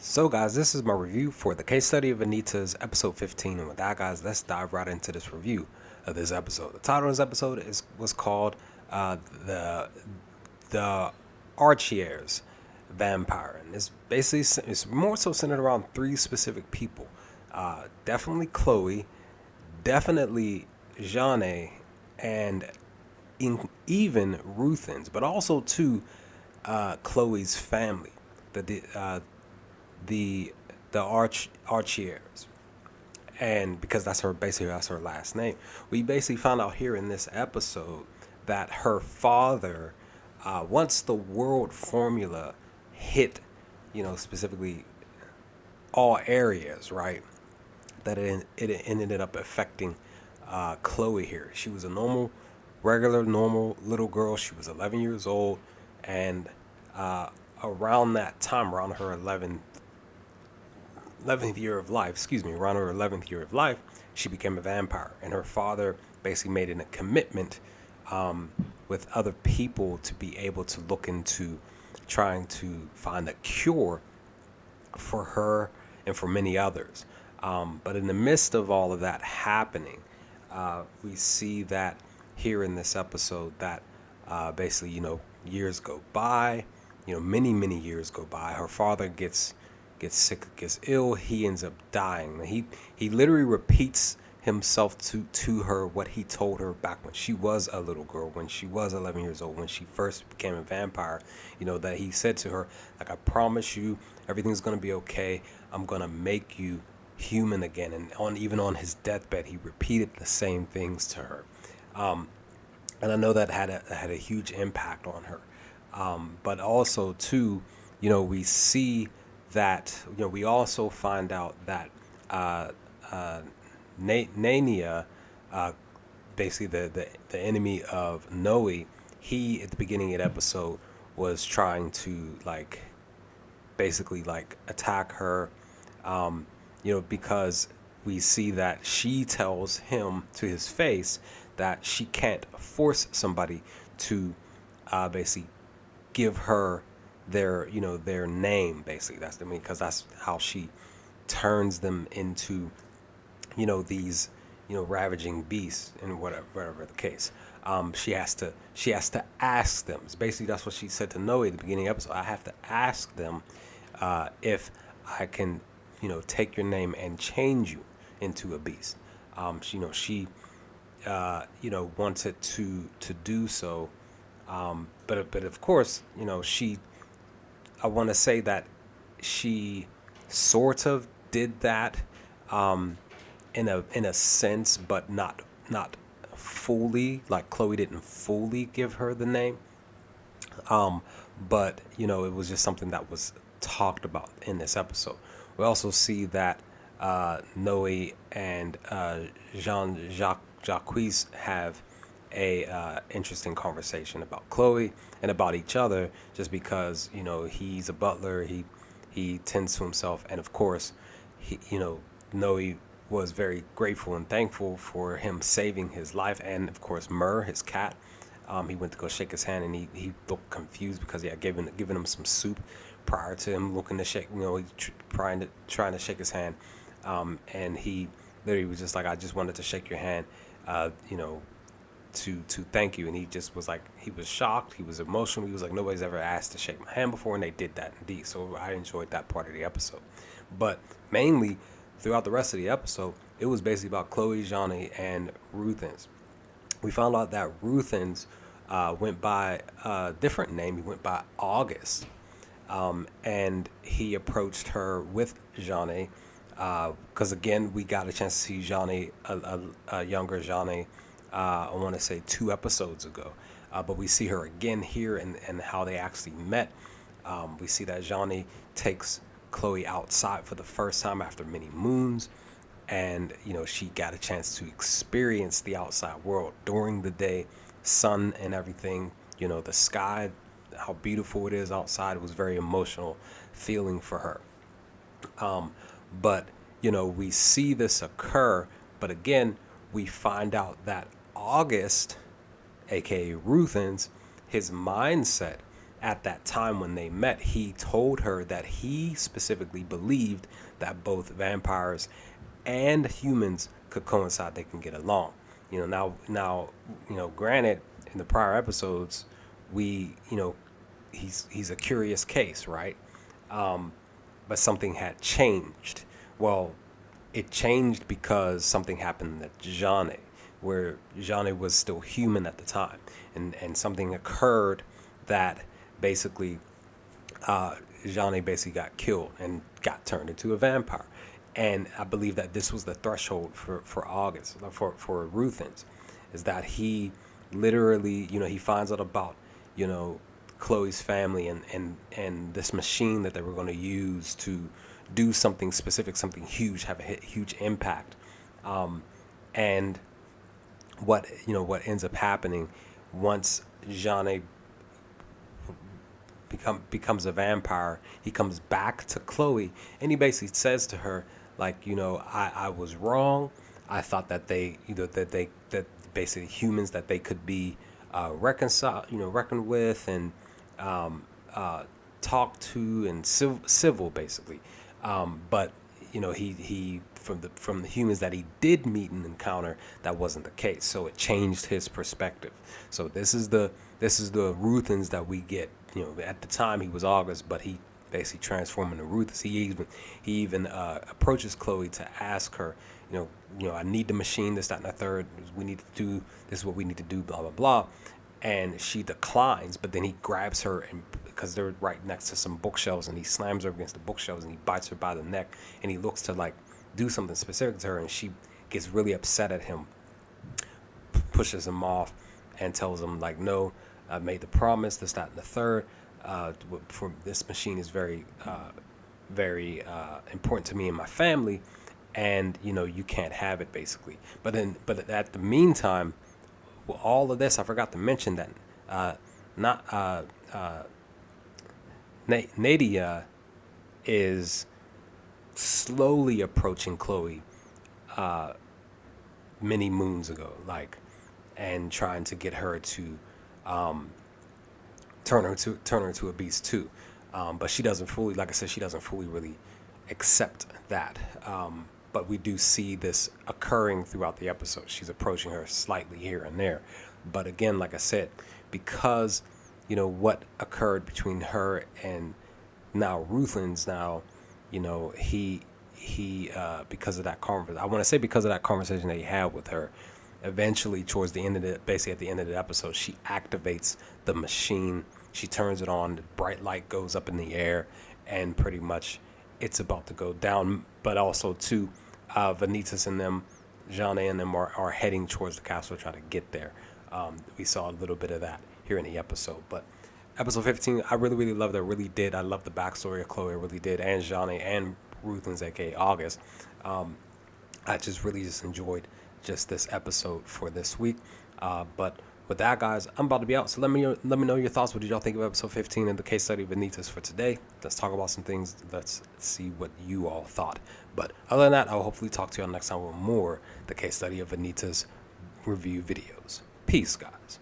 So guys, this is my review for the Case Study of Vanitas, episode 15, and with that guys, let's dive right into this review of this episode. The title of this episode was called the Archiere's Vampire, and it's more so centered around three specific people. Definitely Chloe, definitely Jeanne, and even Ruthens, but also to Chloe's family, the Archieres, and because that's her last name. We basically found out here in this episode that her father, once the world formula hit, specifically all areas, right, that it ended up affecting Chloe here. She was a normal little girl. She was 11 years old, and around that time, around her 11th year of life, she became a vampire. And her father basically made a commitment with other people to be able to look into trying to find a cure for her and for many others. But in the midst of all of that happening, we see that here in this episode that basically, years go by, many years go by. Her father gets sick, gets ill. He ends up dying. He literally repeats himself to her what he told her back when she was a little girl, when she was 11 years old, when she first became a vampire. That he said to her, like, I promise you everything's going to be okay. I'm going to make you human again. And even on his deathbed, he repeated the same things to her. And I know that had a huge impact on her. But also too, we see that, we also find out that Nania, basically the enemy of Noé, he at the beginning of the episode was trying to basically attack her, because we see that she tells him to his face that she can't force somebody to basically give her their name. Basically, because that's how she turns them into these ravaging beasts, and whatever the case. She has to ask them. Basically, that's what she said to Noé at the beginning of the episode. I have to ask them if I can take your name and change you into a beast. She wanted to do so. But of course, I want to say that she sort of did that, in a sense, but not fully. Like, Chloe didn't fully give her the name. But it was just something that was talked about in this episode. We also see that Noé and Jacques have a interesting conversation about Chloe and about each other, just because he's a butler, he tends to himself, and of course Noé was very grateful and thankful for him saving his life, and of course Myrrh, his cat. He went to go shake his hand, and he looked confused because he had given him some soup prior to him looking to shake, trying to shake his hand, and he literally was just like, I just wanted to shake your hand, to thank you. And he just was like, he was shocked, he was emotional, he was like, nobody's ever asked to shake my hand before, and they did that indeed. So I enjoyed that part of the episode. But mainly throughout the rest of the episode, it was basically about Chloe, Jeanne, and Ruthens. We found out that Ruthens went by a different name. He went by August, and he approached her with Jeanne, because again, we got a chance to see Jeanne, a younger Jeanne, I want to say 2 episodes ago, but we see her again here, and how they actually met. We see that Jeanne takes Chloe outside for the first time after many moons, and she got a chance to experience the outside world during the day, sun and everything, the sky, how beautiful it is outside. It was very emotional feeling for her. But we see this occur, but again, we find out that August, aka Ruthens, his mindset at that time when they met, he told her that he specifically believed that both vampires and humans could coincide, they can get along. Now, granted, in the prior episodes, he's a curious case, right? But something had changed. Well, it changed because something happened at Jane, where Jane was still human at the time, and something occurred that basically Jane basically got killed and got turned into a vampire. And I believe that this was the threshold for August, for Ruthens, is that he literally, he finds out about, Chloe's family and this machine that they were going to use to do something specific, something huge, have a huge impact. And what ends up happening once Jane becomes a vampire, he comes back to Chloe and he basically says to her, like, I was wrong. I thought that that basically humans, that they could be reckoned with and talked to and civil basically. But he from the humans that he did meet and encounter, that wasn't the case. So it changed his perspective. So this is the Ruthens that we get. At the time he was August, but he basically transformed into Ruthens. He even approaches Chloe to ask her, I need the machine, this, that, and the third. We need to do this. Is what we need to do. Blah blah blah. And she declines, but then he grabs her, and because they're right next to some bookshelves, and he slams her against the bookshelves and he bites her by the neck, and he looks to like do something specific to her, and she gets really upset at him, pushes him off, and tells him like, no, I made the promise, this, that, and the third. For this machine is very important to me and my family, and you can't have it basically. But at the meantime, well, all of this, I forgot to mention that Nadia is slowly approaching Chloe many moons ago, and trying to get her to turn her into a beast too. But she doesn't fully, like I said, she doesn't fully really accept that. But we do see this occurring throughout the episode. She's approaching her slightly here and there. But again, like I said, because, what occurred between her and now Ruthens, he because of that conversation, I want to say because of that conversation that he had with her, eventually towards the end of basically at the end of the episode, she activates the machine. She turns it on. The bright light goes up in the air, and pretty much it's about to go down. But also too, Vanitas and them, Jane and them are heading towards the castle, trying to get there. We saw a little bit of that here in the episode. But episode 15, I really, really loved it. I really did. I love the backstory of Chloe. I really did. And Jane and Ruthens, aka August. I just really enjoyed just this episode for this week. But with that, guys, I'm about to be out. So let me know your thoughts. What did y'all think of episode 15 and the case study of Vanitas for today? Let's talk about some things. Let's see what you all thought. But other than that, I'll hopefully talk to y'all next time with more the case study of Vanitas review videos. Peace, guys.